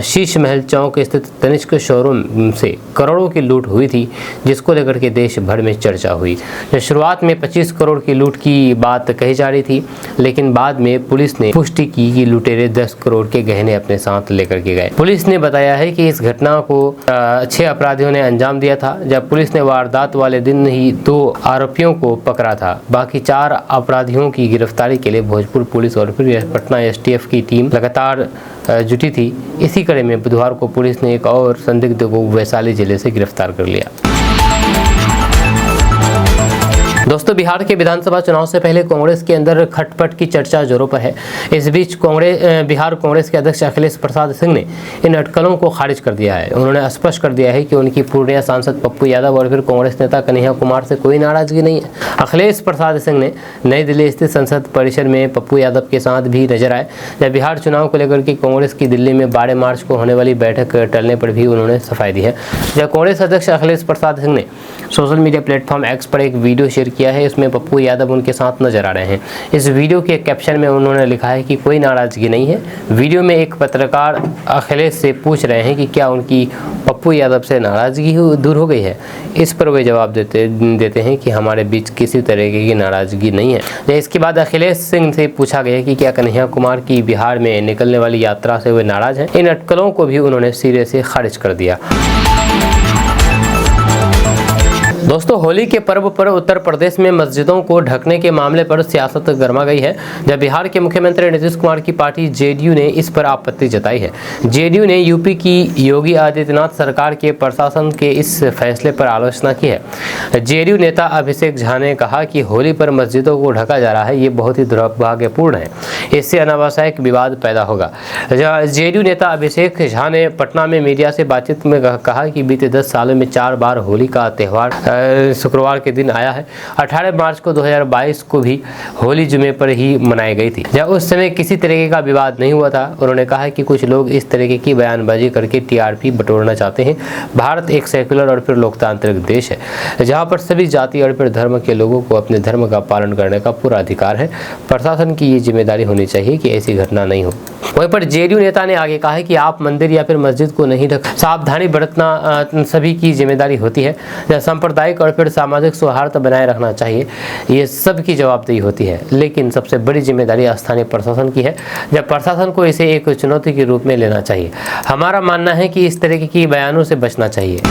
S1: शीश महल चौक स्थित तनिष्क शोरूम से करोड़ों की लूट हुई थी, जिसको लेकर के देश भर में चर्चा हुई। शुरुआत में 25 करोड़ की लूट की बात कही जा रही थी, लेकिन बाद में पुलिस ने पुष्टि की कि लुटेरे 10 करोड़ के गहने अपने साथ लेकर के गए। पुलिस ने बताया है कि इस घटना को 6 अपराधियों ने अंजाम दिया था। जब पुलिस ने वारदात वाले दिन ही 2 आरोपियों को पकड़ा था। बाकी 4 अपराधियों की गिरफ्तारी के लिए भोजपुर पुलिस और फिर पटना STF की टीम लगातार जुटी थी। इसी कड़ी में बुधवार को पुलिस ने एक और संदिग्ध को वैशाली जिले से गिरफ्तार कर लिया। दोस्तों, बिहार के विधानसभा चुनाव से पहले कांग्रेस के अंदर खटपट की चर्चा जोरों पर है। इस बीच बिहार कांग्रेस के अध्यक्ष अखिलेश प्रसाद सिंह ने इन अटकलों को खारिज कर दिया है। उन्होंने स्पष्ट कर दिया है कि उनकी पूर्णिया सांसद पप्पू यादव और फिर कांग्रेस नेता कन्हैया कुमार से कोई नाराजगी नहीं है। अखिलेश प्रसाद सिंह ने नई दिल्ली स्थित संसद परिसर में पप्पू यादव के साथ भी नजर आए, जब बिहार चुनाव को लेकर के कांग्रेस की दिल्ली में 12 मार्च को होने वाली बैठक टलने पर भी उन्होंने सफाई दी है। जब कांग्रेस अध्यक्ष अखिलेश प्रसाद सिंह ने सोशल मीडिया प्लेटफॉर्म एक्स पर एक वीडियो शेयर किया है, इसमें पप्पू यादव उनके साथ नजर आ रहे हैं। इस वीडियो के कैप्शन में उन्होंने लिखा है कि कोई नाराजगी नहीं है। वीडियो में एक पत्रकार अखिलेश से पूछ रहे हैं कि क्या उनकी पप्पू यादव से नाराजगी दूर हो गई है। इस पर वे जवाब देते हैं कि हमारे बीच किसी तरह की नाराजगी नहीं है। इसके बाद अखिलेश सिंह से पूछा गया कि क्या कन्हैया कुमार की बिहार में निकलने वाली यात्रा से वे नाराज हैं। इन अटकलों को भी उन्होंने सिरे से खारिज कर दिया। दोस्तों, होली के पर्व पर उत्तर प्रदेश में मस्जिदों को ढकने के मामले पर सियासत गर्मा गई है, जब बिहार के मुख्यमंत्री नीतीश कुमार की पार्टी जेडीयू ने इस पर आपत्ति जताई है। जेडीयू ने यूपी की योगी आदित्यनाथ सरकार के प्रशासन के इस फैसले पर आलोचना की है। जेडीयू नेता अभिषेक झा ने कहा कि होली पर मस्जिदों को ढका जा रहा है, ये बहुत ही दुर्भाग्यपूर्ण है। इससे अनावश्यक विवाद पैदा होगा। जेडीयू नेता अभिषेक झा ने पटना में मीडिया से बातचीत में कहा कि बीते 10 सालों में 4 बार होली का त्यौहार शुक्रवार के दिन आया है। 18 मार्च को 2022 को भी होली जुमे पर ही मनाई गई थी, जब उस समय किसी तरीके का विवाद नहीं हुआ था। उन्होंने कहा कि कुछ लोग इस तरीके की बयानबाजी करके टीआरपी बटोरना चाहते हैं। भारत एक सेकुलर और फिर लोकतांत्रिक देश है, जहां पर सभी जाति और फिर धर्म के लोगों को अपने धर्म का पालन करने का पूरा अधिकार है। प्रशासन की ये जिम्मेदारी होनी चाहिए कि ऐसी घटना नहीं हो। वहीं पर जेडीयू नेता ने आगे कहा है कि आप मंदिर या फिर मस्जिद को नहीं ढक, सावधानी बरतना सभी की जिम्मेदारी होती है। सांप्रदायिक और फिर सामाजिक सौहार्द बनाए रखना चाहिए, ये सब की जवाबदेही होती है। लेकिन सबसे बड़ी जिम्मेदारी स्थानीय प्रशासन की है, जब प्रशासन को इसे एक चुनौती के रूप में लेना चाहिए। हमारा मानना है कि इस तरह की बयानों से बचना चाहिए।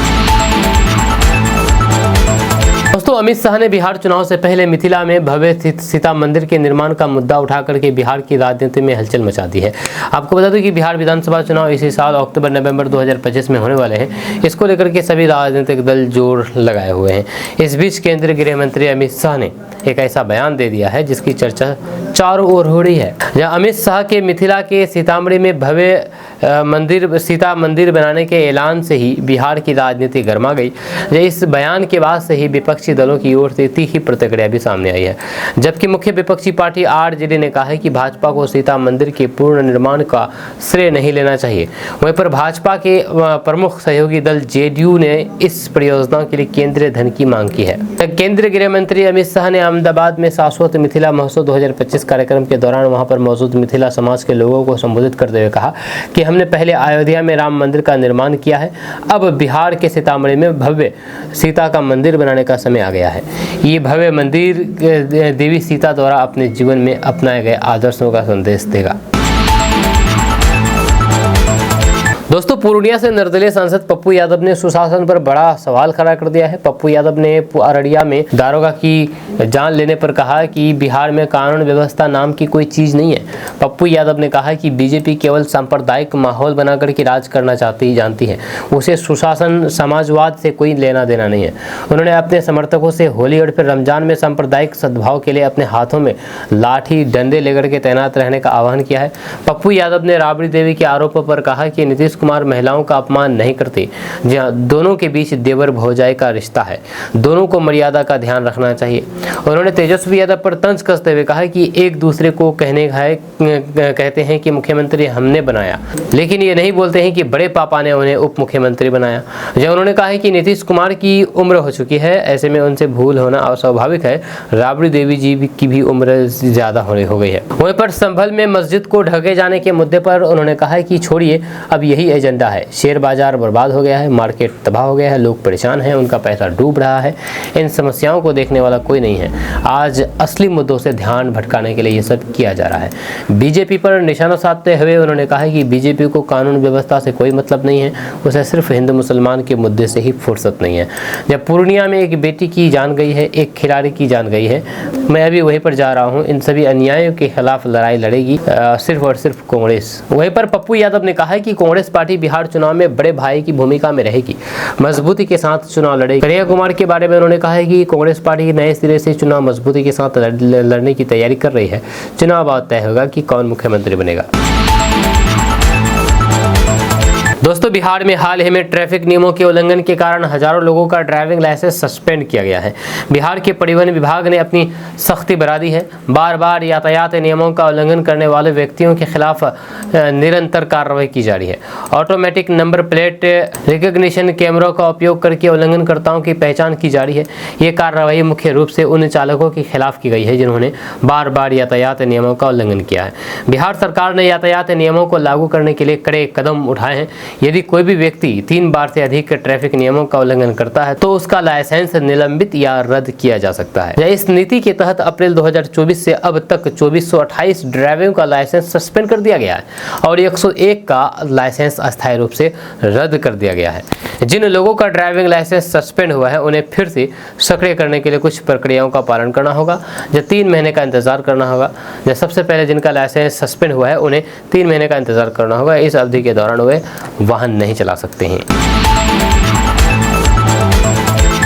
S1: दोस्तों, अमित शाह ने बिहार चुनाव से पहले मिथिला में भव्य सीता मंदिर के निर्माण का मुद्दा उठा करके बिहार की राजनीति में हलचल मचा दी है। आपको बता दूं कि बिहार विधानसभा चुनाव इसी साल अक्टूबर-नवंबर 2025 में होने वाले हैं। इसको लेकर के सभी राजनीतिक दल जोर लगाए हुए हैं। इस बीच केंद्रीय गृह मंत्री अमित शाह ने एक ऐसा बयान दे दिया है जिसकी चर्चा चारों ओर हो रही है। जहां अमित शाह के मिथिला के सीतामढ़ी में भव्य सीता मंदिर बनाने के ऐलान से ही बिहार की राजनीति गर्मा गई। इस बयान के बाद से ही विपक्षी दलों की ओर से तीखी प्रतिक्रिया भी सामने आई है, जबकि मुख्य विपक्षी पार्टी आरजेडी ने कहा है कि भाजपा को सीता मंदिर के पूर्ण निर्माण का श्रेय नहीं लेना चाहिए। वहीं पर भाजपा के प्रमुख सहयोगी दल जेडीयू ने इस परियोजना के लिए केंद्रीय धन की मांग की है। केंद्रीय गृह मंत्री अमित शाह ने अहमदाबाद में शाश्वत मिथिला महोत्सव 2025 कार्यक्रम के दौरान वहां पर मौजूद मिथिला समाज के लोगों को संबोधित करते हुए कहा कि हमने पहले अयोध्या में राम मंदिर का निर्माण किया है, अब बिहार के सीतामढ़ी में भव्य सीता का मंदिर बनाने का समय आ गया है। ये भव्य मंदिर देवी सीता द्वारा अपने जीवन में अपनाए गए आदर्शों का संदेश देगा। दोस्तों, पूर्णिया से निर्दलीय सांसद पप्पू यादव ने सुशासन पर बड़ा सवाल खड़ा कर दिया है। पप्पू यादव ने अररिया में दारोगा की जान लेने पर कहा कि बिहार में कानून व्यवस्था नाम की कोई चीज नहीं है। पप्पू यादव ने कहा कि बीजेपी केवल सांप्रदायिक माहौल बनाकर के राज करना जानती है, उसे सुशासन समाजवाद से कोई लेना देना नहीं है। उन्होंने अपने समर्थकों से होली और फिर रमजान में सांप्रदायिक सद्भाव के लिए अपने हाथों में लाठी डंडे लेकर के तैनात रहने का आह्वान किया है। पप्पू यादव ने राबड़ी देवी के आरोपों पर कहा कि नीतीश कुमार महिलाओं का अपमान नहीं करते, जहां दोनों के बीच देवर भौजाई का रिश्ता है, दोनों को मर्यादा का ध्यान रखना चाहिए। उन्होंने तेजस्वी यादव पर तंज कसते हुए कहा कि एक दूसरे को कहते हैं कि मुख्यमंत्री हमने बनाया, लेकिन ये नहीं बोलते हैं कि बड़े पापा ने उन्हें उप मुख्यमंत्री बनाया। जब उन्होंने कहा कि नीतीश कुमार की उम्र हो चुकी है, ऐसे में उनसे भूल होना अस्वाभाविक है। राबड़ी देवी जी की भी उम्र ज्यादा हो गई है। वहीं पर संभल में मस्जिद को ढके जाने के मुद्दे पर उन्होंने कहा कि छोड़िए, अब यही एजेंडा है। शेयर बाजार बर्बाद हो गया है, मार्केट तबाह हो गया है, लोग परेशान हैं, उनका पैसा डूब रहा है। इन समस्याओं को देखने वाला कोई नहीं है। आज असली मुद्दों से ध्यान भटकाने के लिए ये सब किया जा रहा है। बीजेपी पर निशाना साधते हुए उन्होंने कहा कि बीजेपी को कानून व्यवस्था से कोई मतलब नहीं है, उसे सिर्फ हिंदू मुसलमान के मुद्दे से ही फुर्सत नहीं है। जब पूर्णिया में एक बेटी की जान गई है, एक खिलाड़ी की जान गई है, मैं अभी वहीं पर जा रहा हूँ। इन सभी अन्यायों के खिलाफ लड़ाई लड़ेगी सिर्फ और सिर्फ कांग्रेस। वहीं पर पप्पू यादव ने कहा है कि कांग्रेस पार्टी बिहार चुनाव में बड़े भाई की भूमिका में रहेगी, मजबूती के साथ चुनाव लड़ेगी। कन्हैया कुमार के बारे में उन्होंने कहा है कि कांग्रेस पार्टी नए सिरे से चुनाव मजबूती के साथ लड़ने की तैयारी कर रही है। चुनाव बाद तय होगा कि कौन मुख्यमंत्री बनेगा। दोस्तों, बिहार में हाल ही में ट्रैफिक नियमों के उल्लंघन के कारण हजारों लोगों का ड्राइविंग लाइसेंस सस्पेंड किया गया है। बिहार के परिवहन विभाग ने अपनी सख्ती बढ़ा दी है। बार बार यातायात नियमों का उल्लंघन करने वाले व्यक्तियों के खिलाफ निरंतर कार्रवाई की जा रही है। ऑटोमेटिक नंबर प्लेट रिकॉग्निशन कैमरों का उपयोग करके उल्लंघनकर्ताओं की पहचान की जा रही है। ये कार्रवाई मुख्य रूप से उन चालकों के खिलाफ की गई है जिन्होंने बार बार यातायात नियमों का उल्लंघन किया है। बिहार सरकार ने यातायात नियमों को लागू करने के लिए कड़े कदम उठाए हैं। यदि कोई भी व्यक्ति 3 बार से अधिक ट्रैफिक नियमों का उल्लंघन करता है तो उसका लाइसेंस निलंबित या रद्द किया जा सकता है। इस नीति के तहत अप्रैल 2024 से अब तक 2428 ड्राइविंग का लाइसेंस सस्पेंड कर दिया गया है और 101 का लाइसेंस अस्थायी रूप से रद्द कर दिया गया है। जिन लोगों का ड्राइविंग लाइसेंस सस्पेंड हुआ है उन्हें फिर से सक्रिय करने के लिए कुछ प्रक्रियाओं का पालन करना होगा। जो 3 महीने का इंतजार करना होगा। जो सबसे पहले जिनका लाइसेंस सस्पेंड हुआ है उन्हें 3 महीने का इंतजार करना होगा। इस अवधि के दौरान वे वाहन नहीं चला सकते हैं।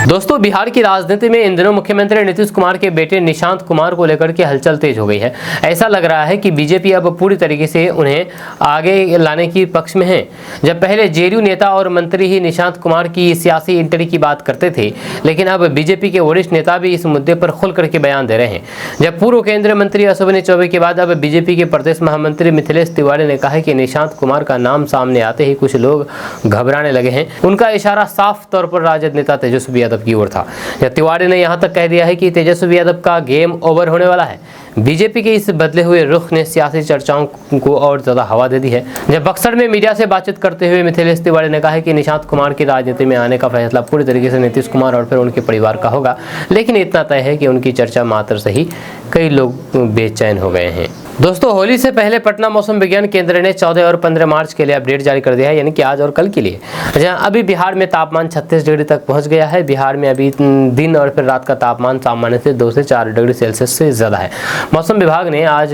S1: दोस्तों, बिहार की राजनीति में इन दिनों मुख्यमंत्री नीतीश कुमार के बेटे निशांत कुमार को लेकर के हलचल तेज हो गई है। ऐसा लग रहा है कि बीजेपी अब पूरी तरीके से उन्हें आगे लाने की पक्ष में है। जब पहले जेडीयू नेता और मंत्री ही निशांत कुमार की सियासी एंट्री की बात करते थे, लेकिन अब बीजेपी के वरिष्ठ नेता भी इस मुद्दे पर खुल करके बयान दे रहे हैं। जब पूर्व केंद्रीय मंत्री अश्विनी चौबे के बाद अब बीजेपी के प्रदेश महामंत्री मिथिलेश तिवारी ने कहा कि निशांत कुमार का नाम सामने आते ही कुछ लोग घबराने लगे हैं। उनका इशारा साफ तौर पर राजद नेता तेजस्वी यादव की ओर था। तिवारी ने यहां तक कह दिया है कि तेजस्वी यादव का गेम ओवर होने वाला है। बीजेपी के इस बदले हुए रुख ने सियासी चर्चाओं को और ज्यादा हवा दे दी है। जब बक्सर में मीडिया से बातचीत करते हुए मिथिलेश तिवारी ने कहा है कि निशांत कुमार की राजनीति में आने का फैसला पूरी तरीके से नीतीश कुमार और फिर उनके परिवार का होगा, लेकिन इतना तय है कि उनकी चर्चा मात्र से ही कई लोग बेचैन हो गए हैं। दोस्तों, होली से पहले पटना मौसम विज्ञान केंद्र ने 14 और 15 मार्च के लिए अपडेट जारी कर दिया है, यानी कि आज और कल के लिए। जहां अभी बिहार में तापमान 36 डिग्री तक पहुंच गया है। बिहार में अभी दिन और फिर रात का तापमान सामान्य से 2 से 4 डिग्री सेल्सियस से ज़्यादा है। मौसम विभाग ने आज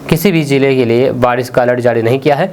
S1: किसी भी जिले के लिए बारिश का अलर्ट जारी नहीं किया है।